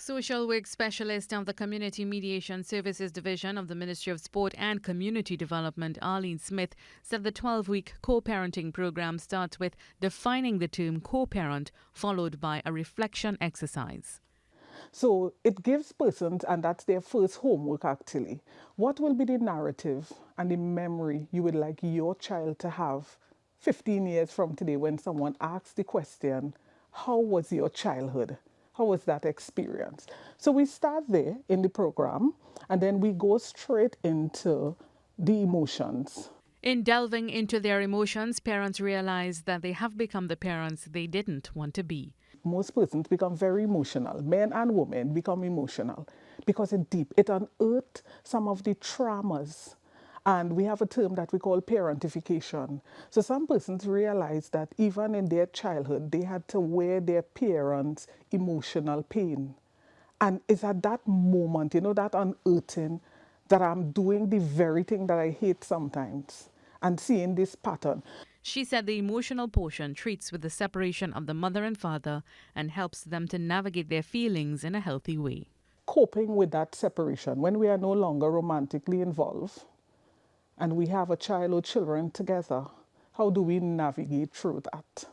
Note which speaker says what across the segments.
Speaker 1: Social work specialist of the Community Mediation Services Division of the Ministry of Sport and Community Development, Arlene said the 12-week co-parenting program starts with defining the term co-parent, followed by a reflection exercise.
Speaker 2: So it gives persons, and that's their first homework actually, what will be the narrative and the memory you would like your child to have 15 years from today when someone asks the question, how was your childhood? How was that experience? So we start there in the program, and then we go straight into the emotions.
Speaker 1: In delving into their emotions, parents realize that they have become the parents they didn't want to be.
Speaker 2: Most persons become very emotional. Men and women become emotional because it unearths some of the traumas. And we have a term that we call parentification. So some persons realize that even in their childhood, they had to wear their parents' emotional pain. And it's at that moment, that unearthing, that I'm doing the very thing that I hate sometimes and seeing this pattern.
Speaker 1: She said the emotional portion treats with the separation of the mother and father and helps them to navigate their feelings in a healthy way.
Speaker 2: Coping with that separation, when we are no longer romantically involved and we have a child or children together, how do we navigate through that?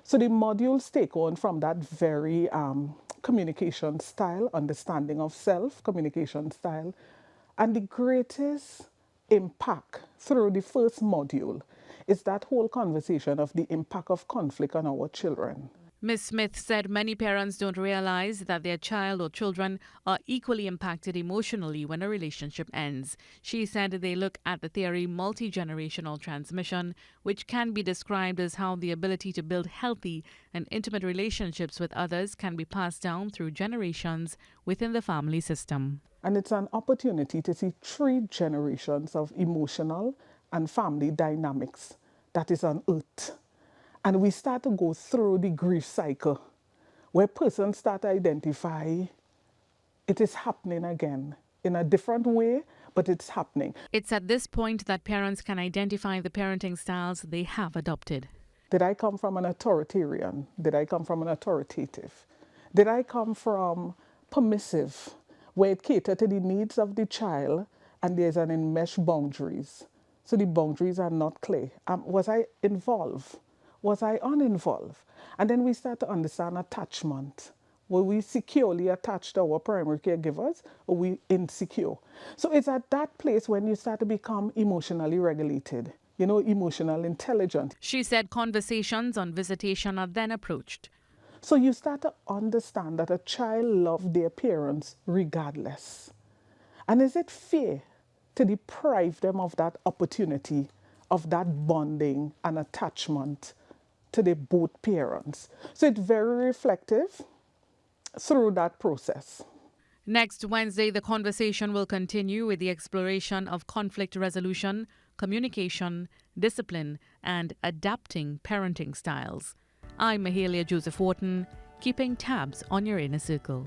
Speaker 2: So the modules take on from that very communication style, understanding of self, communication style, and the greatest impact through the first module is that whole conversation of the impact of conflict on our children.
Speaker 1: Ms. Smith said many parents don't realize that their child or children are equally impacted emotionally when a relationship ends. She said they look at the theory multi-generational transmission, which can be described as how the ability to build healthy and intimate relationships with others can be passed down through generations within the family system.
Speaker 2: And it's an opportunity to see 3 generations of emotional and family dynamics that is unearthed. And we start to go through the grief cycle where persons start to identify it is happening again in a different way, but it's happening.
Speaker 1: It's at this point that parents can identify the parenting styles they have adopted.
Speaker 2: Did I come from an authoritarian? Did I come from an authoritative? Did I come from permissive, where it catered to the needs of the child and there's an enmeshed boundaries? So the boundaries are not clear. Was I involved? Was I uninvolved? And then we start to understand attachment. Were we securely attached to our primary caregivers, or we insecure? So it's at that place when you start to become emotionally regulated, emotional intelligent.
Speaker 1: She said conversations on visitation are then approached.
Speaker 2: So you start to understand that a child loves their parents regardless. And is it fair to deprive them of that opportunity, of that bonding and attachment to their both parents? So it's very reflective through that process.
Speaker 1: Next Wednesday, the conversation will continue with the exploration of conflict resolution, communication, discipline, and adapting parenting styles. I'm Mahalia Joseph-Wharton, keeping tabs on your inner circle.